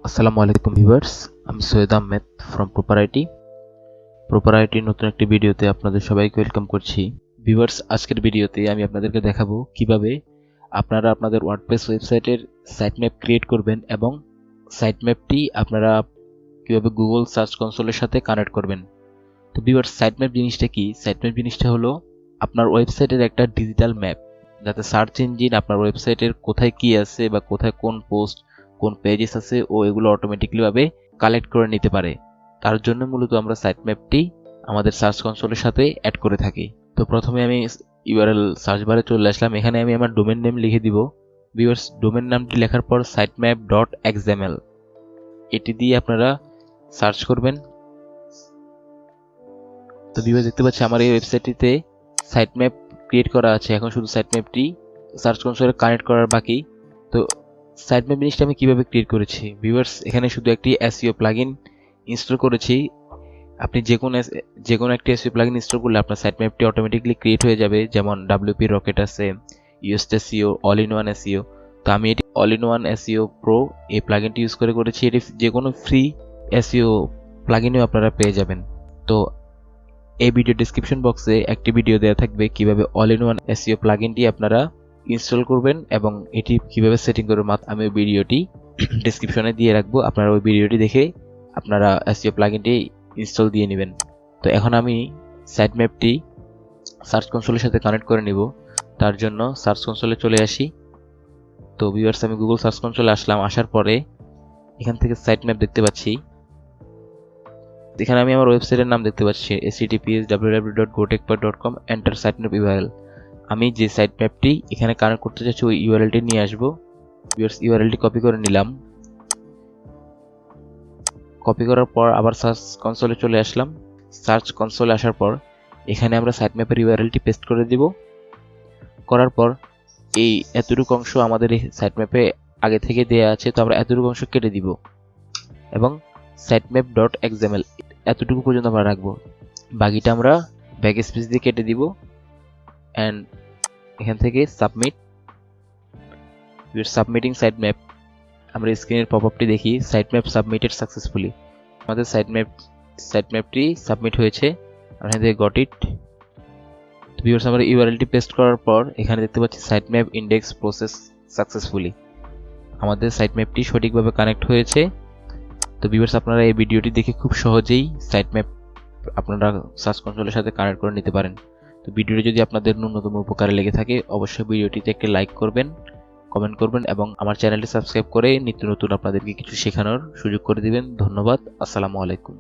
আসসালামু আলাইকুম ভিউয়ার্স, আমি সৈয়দ আহমেদ ফ্রম প্রপার আইটির নতুন একটি ভিডিওতে আপনাদের সবাইকে ওয়েলকাম করছি। ভিউয়ার্স, আজকের ভিডিওতে আমি আপনাদেরকে দেখাবো কিভাবে আপনারা আপনাদের ওয়ার্ডপ্রেস ওয়েবসাইটের সাইটম্যাপ ক্রিয়েট করবেন এবং সাইটম্যাপটি আপনারা কিভাবে গুগল সার্চ কনসোলের সাথে কানেক্ট করবেন। তো ভিউয়ার্স, সাইটম্যাপ জিনিসটা কি? সাইটম্যাপ জিনিসটা হলো আপনার ওয়েবসাইটের একটা ডিজিটাল ম্যাপ, যাতে সার্চ ইঞ্জিন আপনার ওয়েবসাইটের কোথায় কি আছে বা কোথায় কোন পোস্ট কোন পেজেস আছে ও এগুলো অটোমেটিক্যালি ভাবে কালেক্ট করে নিতে পারে। তার জন্য মূলত আমরা সাইটম্যাপটি আমাদের সার্চ কনসোলের সাথে অ্যাড করে থাকি। তো প্রথমে আমি ইউআরএল সার্চ বারে চলে আসলাম। এখানে আমি আমার ডোমেন নেম লিখে দিব। ভিউয়ার্স, ডোমেন নামটি লেখার পর sitemap.xml এটি দিয়ে আপনারা সার্চ করবেন। তো ভিউয়ার্স, দেখতে পাচ্ছি আমার এই ওয়েবসাইটটিতে সাইটম্যাপ ক্রিয়েট করা আছে। এখন শুধু সাইটম্যাপটি সার্চ কনসোলে কানেক্ট করার বাকি। তো সাইটম্যাপ জিনিসটা আমি কিভাবে ক্রিয়েট করেছি? ভিউয়ার্স, এখানে শুধু একটি এসইও প্লাগইন ইনস্টল করেছি। আপনি যে কোনো একটি এসইও প্লাগইন ইনস্টল করলে আপনার সাইটম্যাপটি অটোমেটিক্যালি ক্রিয়েট হয়ে যাবে। যেমন WP রকেট আছে, ইউএসএসইও, অল ইন ওয়ান এসইও। তো আমি এটি all in one SEO pro এই প্লাগইনটি ইউজ করে করেছি। এটি যে কোনো ফ্রি এসইও প্লাগইনেও আপনারা পেয়ে যাবেন। তো এই ভিডিও ডেসক্রিপশন বক্সে একটি ভিডিও দেওয়া থাকবে কিভাবে অল ইন ওয়ান এসইও প্লাগইনটি আপনারা ইনস্টল করবেন এবং এটি কিভাবে সেটিং করবেন। আমি ওই ভিডিওটি ডেসক্রিপশনে দিয়ে রাখবো, আপনারা ওই ভিডিওটি দেখে আপনারা এসইও প্লাগইনটি ইনস্টল দিয়ে নেবেন। তো এখন আমি সাইটম্যাপটি সার্চ কনসোলের সাথে কানেক্ট করে নিব। তার জন্য সার্চ কনসোলে চলে আসি। তো ভিউয়ার্স, আমি গুগল সার্চ কনসোলে আসলাম। আসার পরে এখান থেকে সাইটম্যাপ দেখতে পাচ্ছি। এখানে আমি আমার ওয়েবসাইটের নাম দেখতে পাচ্ছি https://www.gotechpad.com, এন্টার সাইটম্যাপ ইউআরএল। আমি যে সাইটম্যাপটি এখানে কানেক্ট করতে চাচ্ছি ওই ইউআরএলটি নিয়ে আসবো। ভিউয়ার্স, ইউআরএলটি কপি করে নিলাম। কপি করার পর আবার সার্চ কনসোলে চলে আসলাম। সার্চ কনসোলে আসার পর এখানে আমরা সাইটম্যাপের ইউআরএলটি পেস্ট করে দিব। করার পর এই এতটুকু অংশ আমাদের এই সাইটম্যাপে আগে থেকে দেয়া আছে, তো আমরা এতটুকু অংশ কেটে দিব এবং sitemap.xml এতটুকু পর্যন্ত আমরা রাখবো। বাকিটা আমরা ব্যাক স্পেস দিয়ে কেটে দিব অ্যান্ড এখান থেকে সাবমিটিং সাইটম্যাপ। আমরা স্ক্রিনের পপআপটি দেখি, সাইটম্যাপ সাবমিটেড সাকসেসফুলি। আমাদের সাইটম্যাপটি সাবমিট হয়েছে। আমরা এখান থেকে গট ইট। ভিউয়ার্স, আমরা ইউআরএলটি পেস্ট করার পর এখানে দেখতে পাচ্ছি সাইটম্যাপ ইন্ডেক্স প্রসেস সাকসেসফুলি। আমাদের সাইটম্যাপটি সঠিকভাবে কানেক্ট হয়েছে। তো ভিউয়ার্স, আপনারা এই ভিডিওটি দেখে খুব সহজেই সাইটম্যাপ আপনারা সার্চ কনসোলের সাথে কানেক্ট করে নিতে পারেন। তো ভিডিওটি যদি আপনাদের ন্যূনতম উপকারে লেগে থাকে অবশ্যই ভিডিওটিতে একটি লাইক করবেন, কমেন্ট করবেন এবং আমার চ্যানেলটি সাবস্ক্রাইব করে নিত্য নতুন আপনাদেরকে কিছু শেখানোর সুযোগ করে দিবেন। ধন্যবাদ। আসসালামু আলাইকুম।